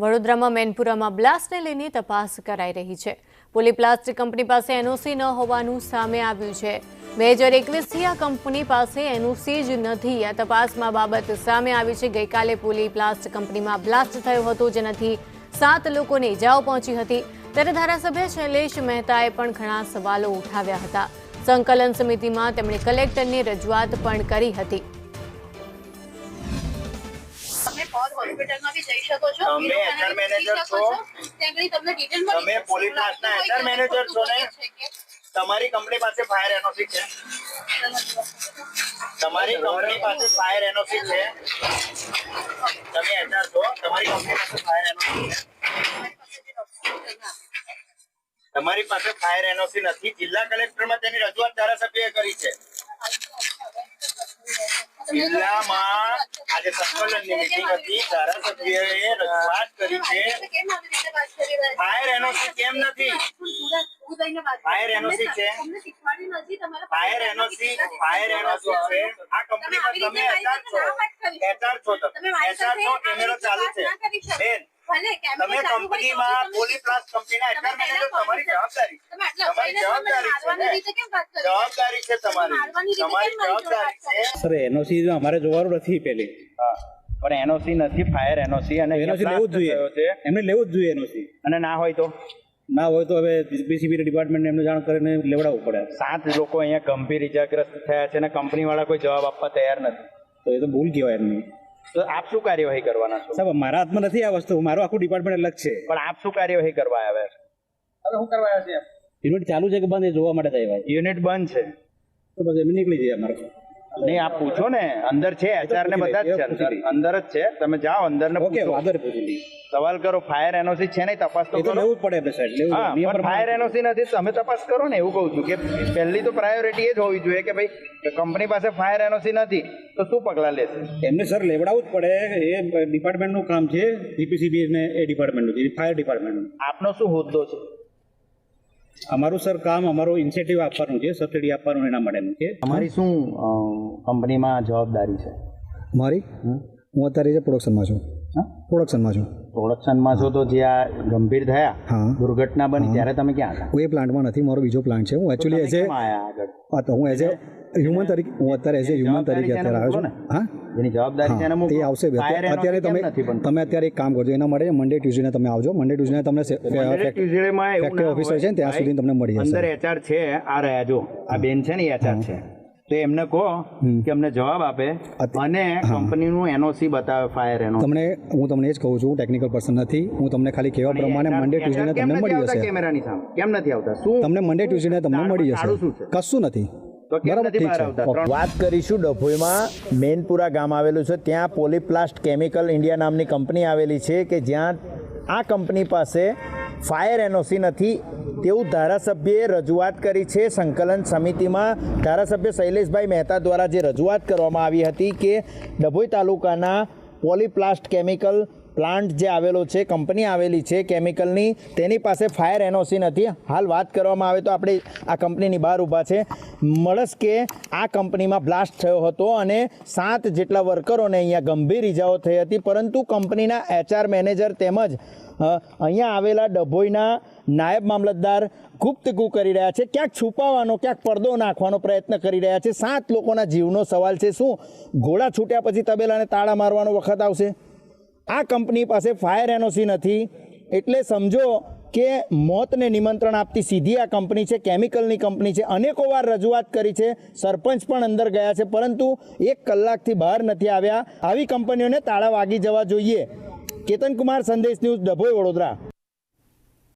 વડોદરામાં મેનપુરામાં બ્લાસ્ટને લઈને તપાસ કરાઈ રહી છે। પોલીપ્લાસ્ટ કંપની પાસે એનઓસી ન હોવાનું સામે આવ્યું છે। 2021થી આ કંપની પાસે એનઓસી જ નથી। આ તપાસમાં બાબત સામે આવી છે। ગઈકાલે પોલીપ્લાસ્ટ કંપનીમાં બ્લાસ્ટ થયો હતો, જેનાથી 7 લોકોને ઇજાઓ પહોંચી હતી। ત્યારે ધારાસભ્ય શૈલેષ મહેતાએ પણ ઘણા સવાલો ઉઠાવ્યા હતા। સંકલન સમિતિમાં તેમણે કલેક્ટરની રજૂઆત પણ કરી હતી। હોસ્પિટલ में भी જઈ શકો છો। તમે એચઆર મેનેજર છો, ત્યાં ગઈ તમને ડિટેલ મળી। તમે પોલીપ્લાસ્ટના એચઆર મેનેજર છો ને? તમારી કંપની પાસે ફાયર એનઓસી છે? તમારી કંપની પાસે ફાયર એનઓસી છે? તમે એચઆર છો, તમારી કંપની પાસે ફાયર એનઓસી છે? તમારી પાસે ફાયર એનઓસી નથી। જિલ્લા કલેક્ટરમાં તેની રજૂઆત ધારાસભ્યએ કરી છે। જિલ્લામાં આજે સંકલનની મીટિંગ હતી, ધારાસભ્યએ રજૂઆત કરી છે। ફાયર એનઓસી કેમ નથી? ફાયર એનઓસી છે? ફાયર એનઓસી છે? આ કંપનીમાં તમે એચઆર છો, કેમેરો ચાલુ છે બેન। તમે કંપનીમાં પોલીપ્લાસ્ટ કંપનીના એચઆર મેનેજર, તમારી જવાબદારી છે, જવાબદારી છે તમારી જવાબદારી છે। સર એનઓસી અમારે જોવાનું નથી પેલી, પણ એનઓસી નથી, ફાયર એનઓસી, અને એનઓસી લેવું જ જોઈએ, એમને લેવું જ જોઈએ એનઓસી। અને ના હોય તો હવે પીસીબી ડિપાર્ટમેન્ટને એમને જાણ કરીને લેવડાવવું પડે। 7 લોકો અહીંયા ગંભીર ઇજાગ્રસ્ત થયા છે અને કંપનીવાળા કોઈ જવાબ આપવા તૈયાર નથી, તો એ તો ભૂલ કહેવાય એમની। તો આપ શું કાર્યવાહી કરવાના છો? સાહેબ મારા હાથમાં નથી આ વસ્તુ, મારું આખું ડિપાર્ટમેન્ટ અલગ છે। પણ આપ શું કાર્યવાહી કરવા આવ્યા છો? શું કરવા આવ્યા છે? યુનિટ ચાલુ છે કે બંધ એ જોવા માટે આવ્યા છે। યુનિટ બંધ છે તો બસ એમ નીકળી જાય અમારે। નહીં, આપ પૂછો ને, અંદર છે એચઆર ને બધા જ છે, અંદર જ છે, તમે જાઓ અંદર ને પૂછો, સવાલ કરો। ફાયર એનઓસી છે નહીં, તપાસ તો કરો। લેવું જ પડે આપણે સાહેબ, પણ ફાયર એનઓસી નથી, તમે તપાસ કરો ને, એવું કહું છું કે પહેલી તો પ્રાયોરિટી એ જ હોવી જોઈએ કે ભાઈ કંપની પાસે ફાયર એનઓસી નથી તો શું પગલાં લેશે? એમને સર લેવડાવવું જ પડે, એ ડિપાર્ટમેન્ટનું કામ છે, જીપીસીબી ને એ ડિપાર્ટમેન્ટનું છે, ફાયર ડિપાર્ટમેન્ટનું। આપનો શું હોદ્દો છે? અમારું સર કામ, અમારું ઇન્સેન્ટિવ આપવાનું છે, સબસિડી આપવાનું એના માટેનું છે। તમારી શું કંપનીમાં જવાબદારી છે? મારી હું અત્યારે જે પ્રોડક્શનમાં છું। પ્રોડક્શનમાં છો તો જે આ ગંભીર થયા, હા, દુર્ઘટના બની, ત્યારે તમે ક્યાં હતા? હું એ પ્લાન્ટમાં નથી, મારો બીજો પ્લાન્ટ છે। હું એકચ્યુઅલી એઝ એ હ્યુમન તરીકે, હું અત્યારે એઝ એ હ્યુમન તરીકે અત્યારે આવ્યો છું। હા, જેની જવાબદારી છે એને મૂકો। એ આવશે અત્યારે તમે અત્યારે એક કામ કરજો, એના માટે મંડે ટ્યુઝડે તમે આવજો। મંડે ટ્યુઝડે તમને ફેક્ટરી ઓફિસર છે ત્યાં સુધી તમને મળી જશે। અંદર એચઆર છે, આ રહ્યા જો આ બેન છે ને એચઆર છે, તો એમને કહો કે અમને જવાબ આપે અને કંપનીનું એનઓસી બતાવે, ફાયર એનઓસી। હું તમને એ જ કહું છું, ટેકનિકલ પર્સન નથી હું, તમને ખાલી કહેવા પ્રમાણે મંડે ટ્યુઝડે તમને મળી જશે। કેમેરાની સામે કેમ નથી આવતા? શું તમને મંડે ટ્યુઝડે તમને મળી જશે, કશું નથી। વાત કરીશું ડભોઈમાં મેનપુરા ગામ આવેલું છે, ત્યાં પોલીપ્લાસ્ટ કેમિકલ ઇન્ડિયા નામની કંપની આવેલી છે કે જ્યાં આ કંપની પાસે ફાયર એનઓસી નથી તેવું ધારાસભ્યએ રજૂઆત કરી છે। સંકલન સમિતિમાં ધારાસભ્ય શૈલેષભાઈ મહેતા દ્વારા જે રજૂઆત કરવામાં આવી હતી કે ડભોઈ તાલુકાના પોલીપ્લાસ્ટ કેમિકલ પ્લાન્ટ જે આવેલો છે, કંપની આવેલી છે કેમિકલની, તેની પાસે ફાયર એનઓસી નથી। હાલ વાત કરવામાં આવે તો આપણે આ કંપનીની બહાર ઊભા છે। મળસ કે આ કંપનીમાં બ્લાસ્ટ થયો હતો અને 7 જેટલા વર્કરોને અહીંયા ગંભીર ઇજાઓ થઈ હતી, પરંતુ કંપનીના એચઆર મેનેજર તેમજ અહીંયા આવેલા ડભોઈના નાયબ મામલતદાર ગુપ્તગુ કરી રહ્યા છે, ક્યાંક છુપાવવાનો, ક્યાંક પડદો નાખવાનો પ્રયત્ન કરી રહ્યા છે। 7 લોકોના જીવનો સવાલ છે। શું ઘોડા છૂટ્યા પછી તબેલાને તાળા મારવાનો વખત આવશે? આ કંપની પાસે ફાયર એનઓસી નથી એટલે સમજો કે મોતને નિમંત્રણ આપતી સીધી આ કંપની છે, કેમિકલની કંપની છે। અનેકો વાર રજૂઆત કરી છે, સરપંચ પણ અંદર ગયા છે, પરંતુ 1 કલાકથી બહાર નથી આવ્યા। આવી કંપનીઓને તાળા વાગી જવા જોઈએ। કેતન કુમાર, સંદેશ ન્યૂઝ, ડભોઈ, વડોદરા।